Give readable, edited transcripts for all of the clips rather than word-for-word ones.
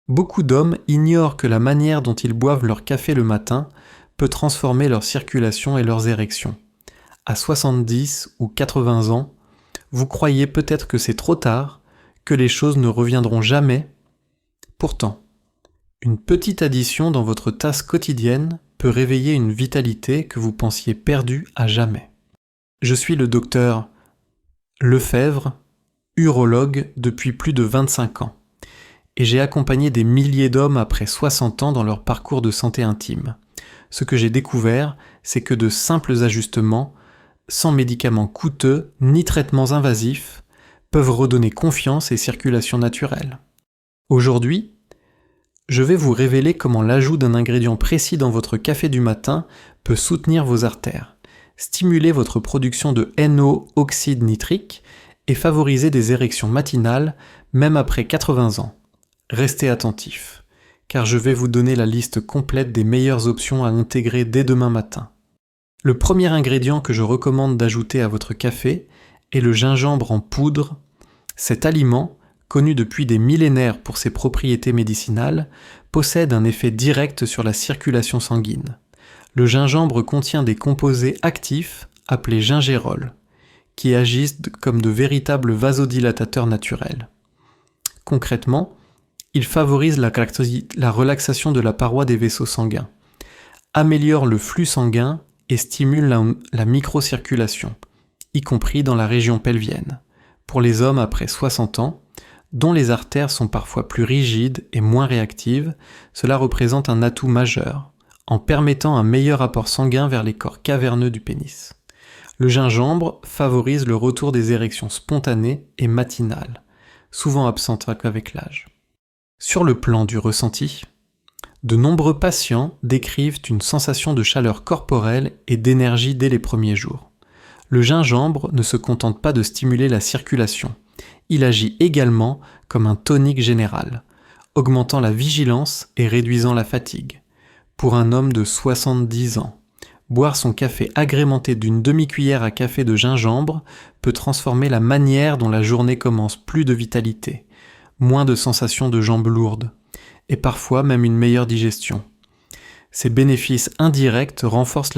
Beaucoup d'hommes ignorent que la manière dont ils boivent leur café le matin peut transformer leur circulation et leurs érections. À 70 ou 80 ans, vous croyez peut-être que c'est trop tard, que les choses ne reviendront jamais. Pourtant, une petite addition dans votre tasse quotidienne peut réveiller une vitalité que vous pensiez perdue à jamais. Je suis le docteur Lefebvre, urologue depuis plus de 25 ans, et j'ai accompagné des milliers d'hommes après 60 ans dans leur parcours de santé intime. Ce que j'ai découvert, c'est que de simples ajustements, sans médicaments coûteux ni traitements invasifs, peuvent redonner confiance et circulation naturelle. Aujourd'hui, je vais vous révéler comment l'ajout d'un ingrédient précis dans votre café du matin peut soutenir vos artères, stimuler votre production de NO, oxyde nitrique, et favoriser des érections matinales même après 80 ans. Restez attentifs, car je vais vous donner la liste complète des meilleures options à intégrer dès demain matin. Le premier ingrédient que je recommande d'ajouter à votre café est le gingembre en poudre. Cet aliment, connu depuis des millénaires pour ses propriétés médicinales, possède un effet direct sur la circulation sanguine. Le gingembre contient des composés actifs appelés gingérols, qui agissent comme de véritables vasodilatateurs naturels. Concrètement, il favorise la relaxation de la paroi des vaisseaux sanguins, améliore le flux sanguin et stimule la microcirculation, y compris dans la région pelvienne, pour les hommes après 60 ans, dont les artères sont parfois plus rigides et moins réactives. Cela représente un atout majeur, en permettant un meilleur apport sanguin vers les corps caverneux du pénis. Le gingembre favorise le retour des érections spontanées et matinales, souvent absentes avec l'âge. Sur le plan du ressenti, de nombreux patients décrivent une sensation de chaleur corporelle et d'énergie dès les premiers jours. Le gingembre ne se contente pas de stimuler la circulation, il agit également comme un tonique général, augmentant la vigilance et réduisant la fatigue. Pour un homme de 70 ans, boire son café agrémenté d'une demi-cuillère à café de gingembre peut transformer la manière dont la journée commence. Plus de vitalité, moins de sensation de jambes lourdes, et parfois même une meilleure digestion. Ces bénéfices indirects renforcent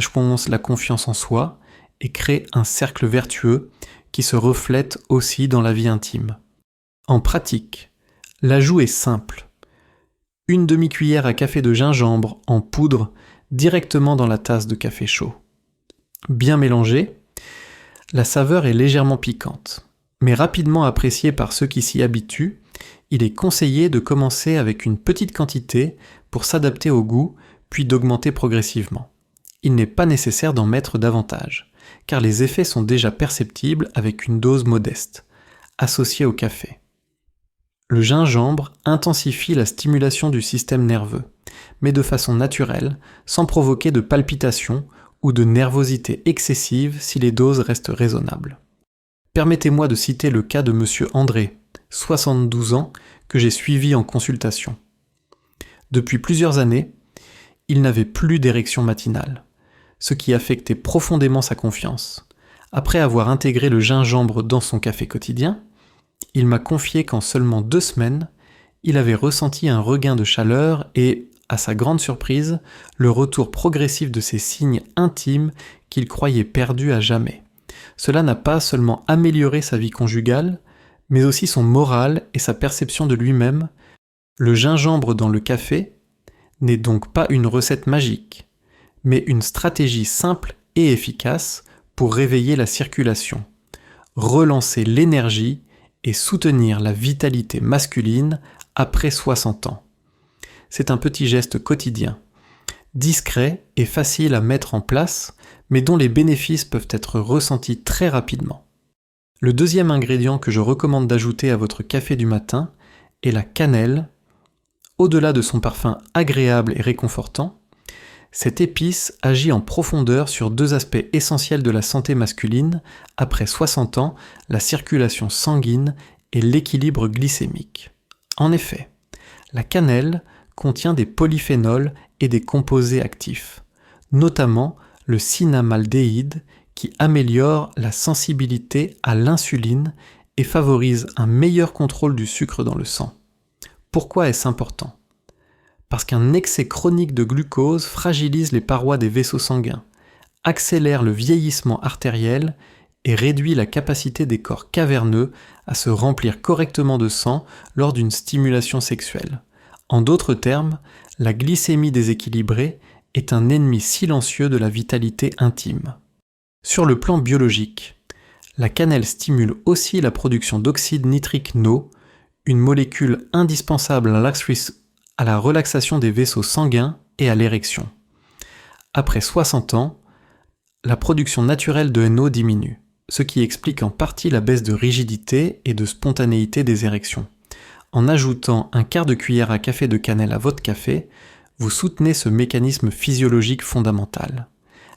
la confiance en soi et créent un cercle vertueux qui se reflète aussi dans la vie intime. En pratique, l'ajout est simple. Une demi-cuillère à café de gingembre en poudre directement dans la tasse de café chaud. Bien mélangé, la saveur est légèrement piquante, mais rapidement appréciée par ceux qui s'y habituent. Il est conseillé de commencer avec une petite quantité pour s'adapter au goût, puis d'augmenter progressivement. Il n'est pas nécessaire d'en mettre davantage, car les effets sont déjà perceptibles avec une dose modeste, associée au café. Le gingembre intensifie la stimulation du système nerveux, mais de façon naturelle, sans provoquer de palpitations ou de nervosité excessive si les doses restent raisonnables. Permettez-moi de citer le cas de monsieur André, 72 ans, que j'ai suivi en consultation. Depuis plusieurs années, il n'avait plus d'érection matinale, ce qui affectait profondément sa confiance. Après avoir intégré le gingembre dans son café quotidien, il m'a confié qu'en seulement 2 semaines, il avait ressenti un regain de chaleur et, à sa grande surprise, le retour progressif de ses signes intimes qu'il croyait perdus à jamais. Cela n'a pas seulement amélioré sa vie conjugale, mais aussi son moral et sa perception de lui-même. Le gingembre dans le café n'est donc pas une recette magique, mais une stratégie simple et efficace pour réveiller la circulation, relancer l'énergie et soutenir la vitalité masculine après 60 ans. C'est un petit geste quotidien, discret et facile à mettre en place, mais dont les bénéfices peuvent être ressentis très rapidement. Le deuxième ingrédient que je recommande d'ajouter à votre café du matin est la cannelle. Au-delà de son parfum agréable et réconfortant, cette épice agit en profondeur sur 2 aspects essentiels de la santé masculine après 60 ans, la circulation sanguine et l'équilibre glycémique. En effet, la cannelle contient des polyphénols et des composés actifs, notamment le cinnamaldéhyde qui améliore la sensibilité à l'insuline et favorise un meilleur contrôle du sucre dans le sang. Pourquoi est-ce important ? parce qu'un excès chronique de glucose fragilise les parois des vaisseaux sanguins, accélère le vieillissement artériel et réduit la capacité des corps caverneux à se remplir correctement de sang lors d'une stimulation sexuelle. En d'autres termes, la glycémie déséquilibrée est un ennemi silencieux de la vitalité intime. Sur le plan biologique, la cannelle stimule aussi la production d'oxyde nitrique NO, une molécule indispensable à la relaxation des vaisseaux sanguins et à l'érection. Après 60 ans, la production naturelle de NO diminue, ce qui explique en partie la baisse de rigidité et de spontanéité des érections. En ajoutant un quart de cuillère à café de cannelle à votre café, vous soutenez ce mécanisme physiologique fondamental.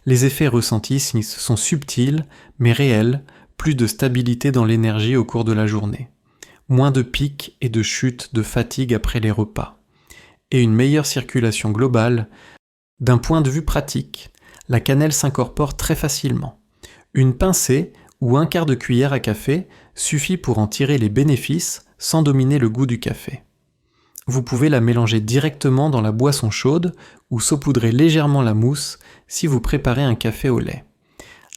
Les effets ressentis sont subtils, mais réels, plus de stabilité dans l'énergie au cours de la journée, moins de pics et de chutes de fatigue après les repas, et une meilleure circulation globale. D'un point de vue pratique, la cannelle s'incorpore très facilement. Une pincée ou un quart de cuillère à café suffit pour en tirer les bénéfices sans dominer le goût du café. Vous pouvez la mélanger directement dans la boisson chaude ou saupoudrer légèrement la mousse si vous préparez un café au lait.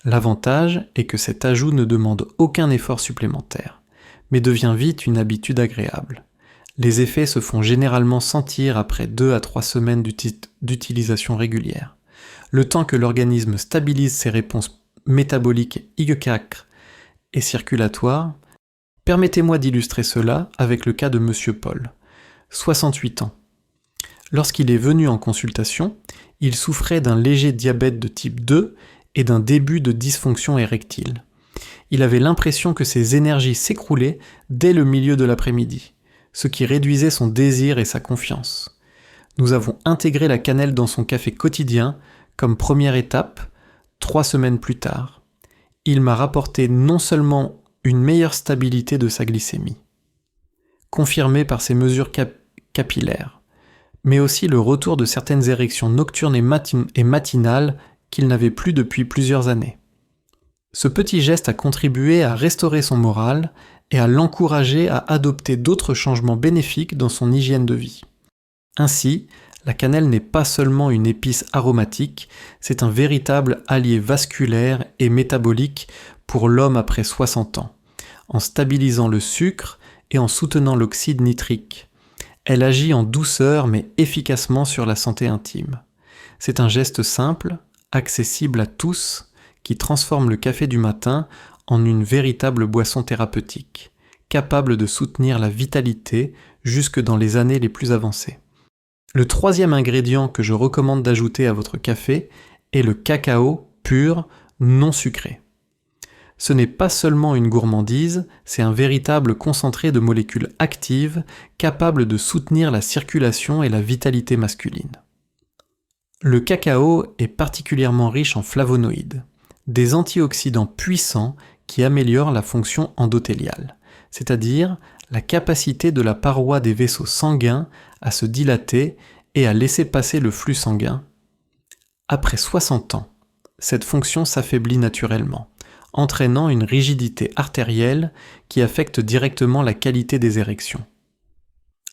L'avantage est que cet ajout ne demande aucun effort supplémentaire, mais devient vite une habitude agréable. Les effets se font généralement sentir après 2 à 3 semaines d'utilisation régulière. Le temps que l'organisme stabilise ses réponses métaboliques IgE4 et circulatoires, permettez-moi d'illustrer cela avec le cas de Monsieur Paul, 68 ans. Lorsqu'il est venu en consultation, il souffrait d'un léger diabète de type 2 et d'un début de dysfonction érectile. Il avait l'impression que ses énergies s'écroulaient dès le milieu de l'après-midi, ce qui réduisait son désir et sa confiance. Nous avons intégré la cannelle dans son café quotidien comme première étape, 3 semaines plus tard. Il m'a rapporté non seulement une meilleure stabilité de sa glycémie, confirmée par ses mesures capillaires, mais aussi le retour de certaines érections nocturnes et matinales qu'il n'avait plus depuis plusieurs années. Ce petit geste a contribué à restaurer son moral et à l'encourager à adopter d'autres changements bénéfiques dans son hygiène de vie. Ainsi, la cannelle n'est pas seulement une épice aromatique, c'est un véritable allié vasculaire et métabolique pour l'homme après 60 ans, en stabilisant le sucre et en soutenant l'oxyde nitrique. Elle agit en douceur mais efficacement sur la santé intime. C'est un geste simple, accessible à tous, qui transforme le café du matin en une véritable boisson thérapeutique, capable de soutenir la vitalité jusque dans les années les plus avancées. Le troisième ingrédient que je recommande d'ajouter à votre café est le cacao pur, non sucré. Ce n'est pas seulement une gourmandise, c'est un véritable concentré de molécules actives capables de soutenir la circulation et la vitalité masculine. Le cacao est particulièrement riche en flavonoïdes, des antioxydants puissants qui améliorent la fonction endothéliale, c'est-à-dire la capacité de la paroi des vaisseaux sanguins à se dilater et à laisser passer le flux sanguin. Après 60 ans, cette fonction s'affaiblit naturellement, entraînant une rigidité artérielle qui affecte directement la qualité des érections.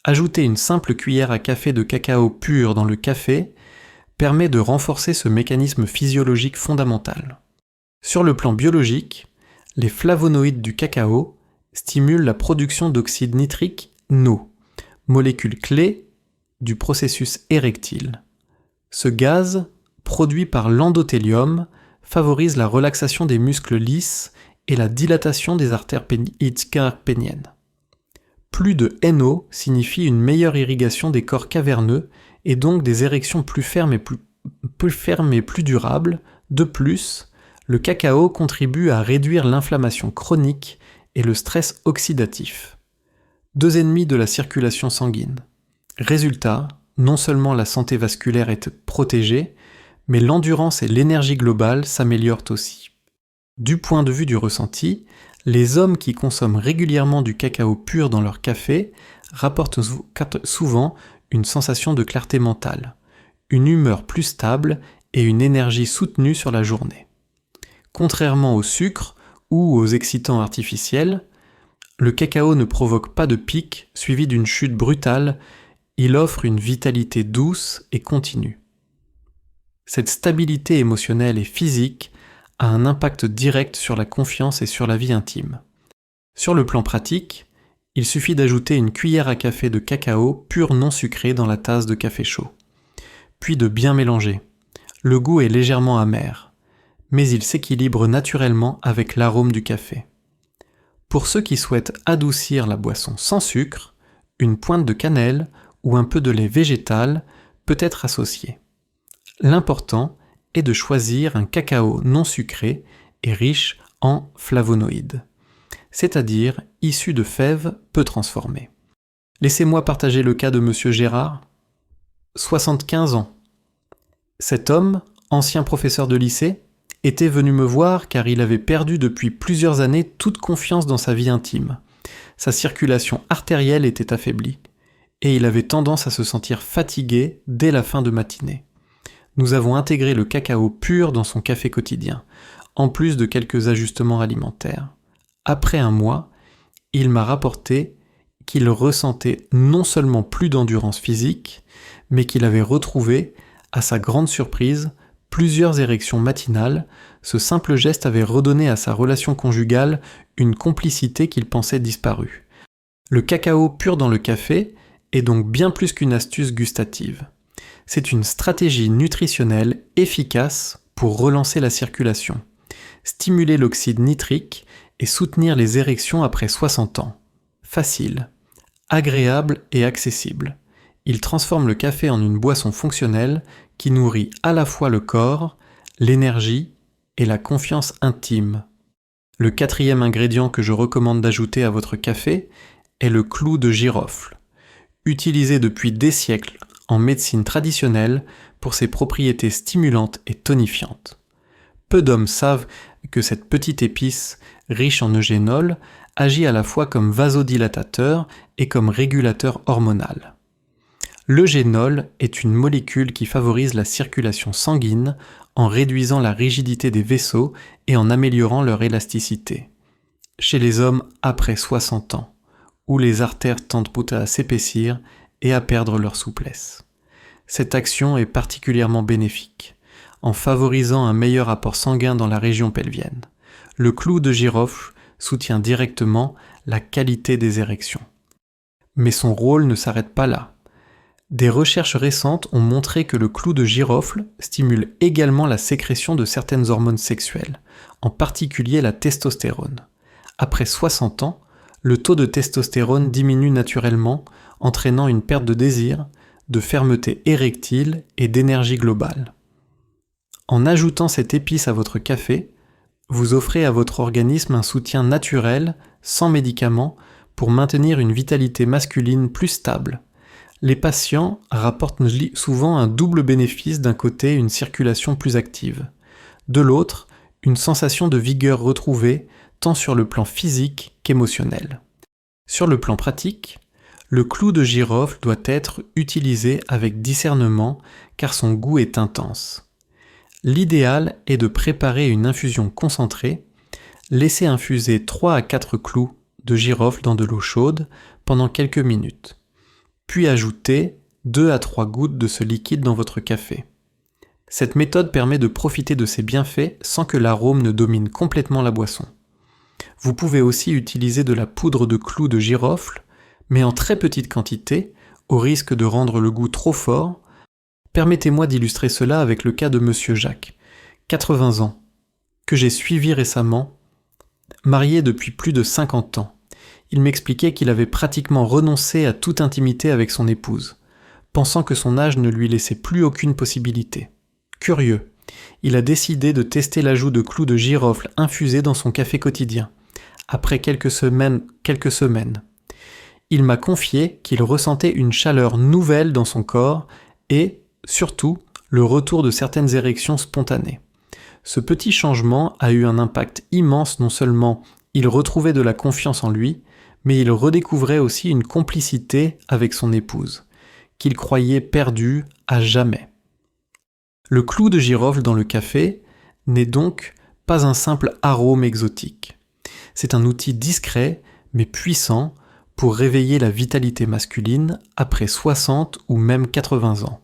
Ajouter une simple cuillère à café de cacao pur dans le café permet de renforcer ce mécanisme physiologique fondamental. Sur le plan biologique, les flavonoïdes du cacao stimulent la production d'oxyde nitrique NO, molécule clé du processus érectile. Ce gaz, produit par l'endothélium, favorise la relaxation des muscles lisses et la dilatation des artères carpéniennes. Plus de NO signifie une meilleure irrigation des corps caverneux et donc des érections plus fermes et plus durables. De plus, le cacao contribue à réduire l'inflammation chronique et le stress oxydatif, 2 ennemis de la circulation sanguine. Résultat, non seulement la santé vasculaire est protégée, mais l'endurance et l'énergie globale s'améliorent aussi. Du point de vue du ressenti, les hommes qui consomment régulièrement du cacao pur dans leur café rapportent souvent une sensation de clarté mentale, une humeur plus stable et une énergie soutenue sur la journée. Contrairement au sucre ou aux excitants artificiels, le cacao ne provoque pas de pic suivi d'une chute brutale Il offre une vitalité douce et continue. Cette stabilité émotionnelle et physique a un impact direct sur la confiance et sur la vie intime. Sur le plan pratique, il suffit d'ajouter une cuillère à café de cacao pur non sucré dans la tasse de café chaud. Puis de bien mélanger. Le goût est légèrement amer, mais il s'équilibre naturellement avec l'arôme du café. Pour ceux qui souhaitent adoucir la boisson sans sucre, une pointe de cannelle ou un peu de lait végétal peut être associée. L'important est de choisir un cacao non sucré et riche en flavonoïdes, c'est-à-dire issu de fèves peu transformées. Laissez-moi partager le cas de Monsieur Gérard, 75 ans. Cet homme, ancien professeur de lycée, était venu me voir car il avait perdu depuis plusieurs années toute confiance dans sa vie intime. Sa circulation artérielle était affaiblie et il avait tendance à se sentir fatigué dès la fin de matinée. Nous avons intégré le cacao pur dans son café quotidien, en plus de quelques ajustements alimentaires. Après un mois, il m'a rapporté qu'il ressentait non seulement plus d'endurance physique, mais qu'il avait retrouvé, à sa grande surprise, plusieurs érections matinales. Ce simple geste avait redonné à sa relation conjugale une complicité qu'il pensait disparue. Le cacao pur dans le café est donc bien plus qu'une astuce gustative. C'est une stratégie nutritionnelle efficace pour relancer la circulation, stimuler l'oxyde nitrique et soutenir les érections après 60 ans. Facile, agréable et accessible. Il transforme le café en une boisson fonctionnelle qui nourrit à la fois le corps, l'énergie et la confiance intime. Le 4e ingrédient que je recommande d'ajouter à votre café est le clou de girofle, utilisé depuis des siècles en médecine traditionnelle pour ses propriétés stimulantes et tonifiantes. Peu d'hommes savent que cette petite épice, riche en eugénol, agit à la fois comme vasodilatateur et comme régulateur hormonal. L'eugénol est une molécule qui favorise la circulation sanguine en réduisant la rigidité des vaisseaux et en améliorant leur élasticité. Chez les hommes après 60 ans, où les artères tendent à s'épaissir et à perdre leur souplesse. Cette action est particulièrement bénéfique, en favorisant un meilleur apport sanguin dans la région pelvienne. Le clou de girofle soutient directement la qualité des érections. Mais son rôle ne s'arrête pas là. Des recherches récentes ont montré que le clou de girofle stimule également la sécrétion de certaines hormones sexuelles, en particulier la testostérone. Après 60 ans, le taux de testostérone diminue naturellement, entraînant une perte de désir, de fermeté érectile et d'énergie globale. En ajoutant cette épice à votre café, vous offrez à votre organisme un soutien naturel, sans médicaments, pour maintenir une vitalité masculine plus stable. Les patients rapportent souvent un double bénéfice: d'un côté une circulation plus active, de l'autre une sensation de vigueur retrouvée tant sur le plan physique qu'émotionnel. Sur le plan pratique, le clou de girofle doit être utilisé avec discernement car son goût est intense. L'idéal est de préparer une infusion concentrée, laisser infuser 3 à 4 clous de girofle dans de l'eau chaude pendant quelques minutes, puis ajouter 2 à 3 gouttes de ce liquide dans votre café. Cette méthode permet de profiter de ses bienfaits sans que l'arôme ne domine complètement la boisson. Vous pouvez aussi utiliser de la poudre de clous de girofle, mais en très petite quantité, au risque de rendre le goût trop fort. Permettez-moi d'illustrer cela avec le cas de Monsieur Jacques, 80 ans, que j'ai suivi récemment, marié depuis plus de 50 ans. Il m'expliquait qu'il avait pratiquement renoncé à toute intimité avec son épouse, pensant que son âge ne lui laissait plus aucune possibilité. Curieux, il a décidé de tester l'ajout de clous de girofle infusés dans son café quotidien. Après quelques semaines, il m'a confié qu'il ressentait une chaleur nouvelle dans son corps et, surtout, le retour de certaines érections spontanées. Ce petit changement a eu un impact immense. Non seulement il retrouvait de la confiance en lui, mais il redécouvrait aussi une complicité avec son épouse, qu'il croyait perdue à jamais. Le clou de girofle dans le café n'est donc pas un simple arôme exotique. C'est un outil discret mais puissant pour réveiller la vitalité masculine après 60 ou même 80 ans.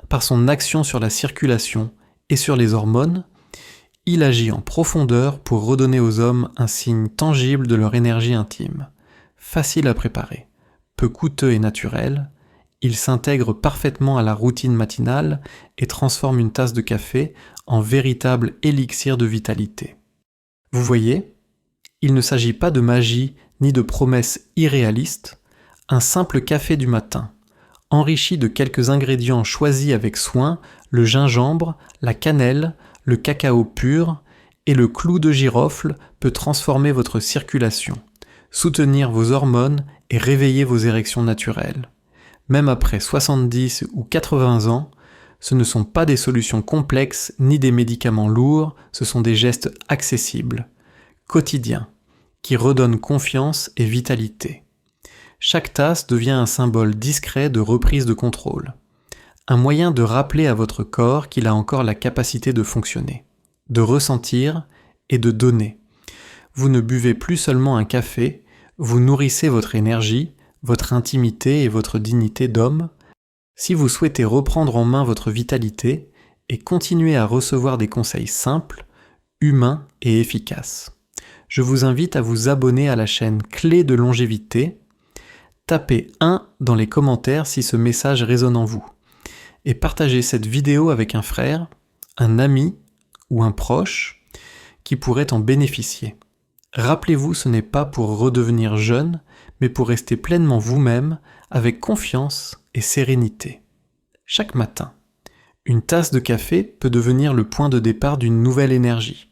Par son action sur la circulation et sur les hormones, il agit en profondeur pour redonner aux hommes un signe tangible de leur énergie intime. Facile à préparer, peu coûteux et naturel, il s'intègre parfaitement à la routine matinale et transforme une tasse de café en véritable élixir de vitalité. Vous voyez, il ne s'agit pas de magie ni de promesses irréalistes, un simple café du matin, enrichi de quelques ingrédients choisis avec soin, le gingembre, la cannelle, le cacao pur et le clou de girofle peut transformer votre circulation, soutenir vos hormones et réveiller vos érections naturelles. Même après 70 ou 80 ans, ce ne sont pas des solutions complexes ni des médicaments lourds, ce sont des gestes accessibles, quotidiens, qui redonnent confiance et vitalité. Chaque tasse devient un symbole discret de reprise de contrôle, un moyen de rappeler à votre corps qu'il a encore la capacité de fonctionner, de ressentir et de donner. Vous ne buvez plus seulement un café, vous nourrissez votre énergie, votre intimité et votre dignité d'homme. Si vous souhaitez reprendre en main votre vitalité et continuer à recevoir des conseils simples, humains et efficaces, je vous invite à vous abonner à la chaîne Clé de longévité. Tapez 1 dans les commentaires si ce message résonne en vous et partagez cette vidéo avec un frère, un ami ou un proche qui pourrait en bénéficier. Rappelez-vous, ce n'est pas pour redevenir jeune, mais pour rester pleinement vous-même, avec confiance et sérénité. Chaque matin, une tasse de café peut devenir le point de départ d'une nouvelle énergie.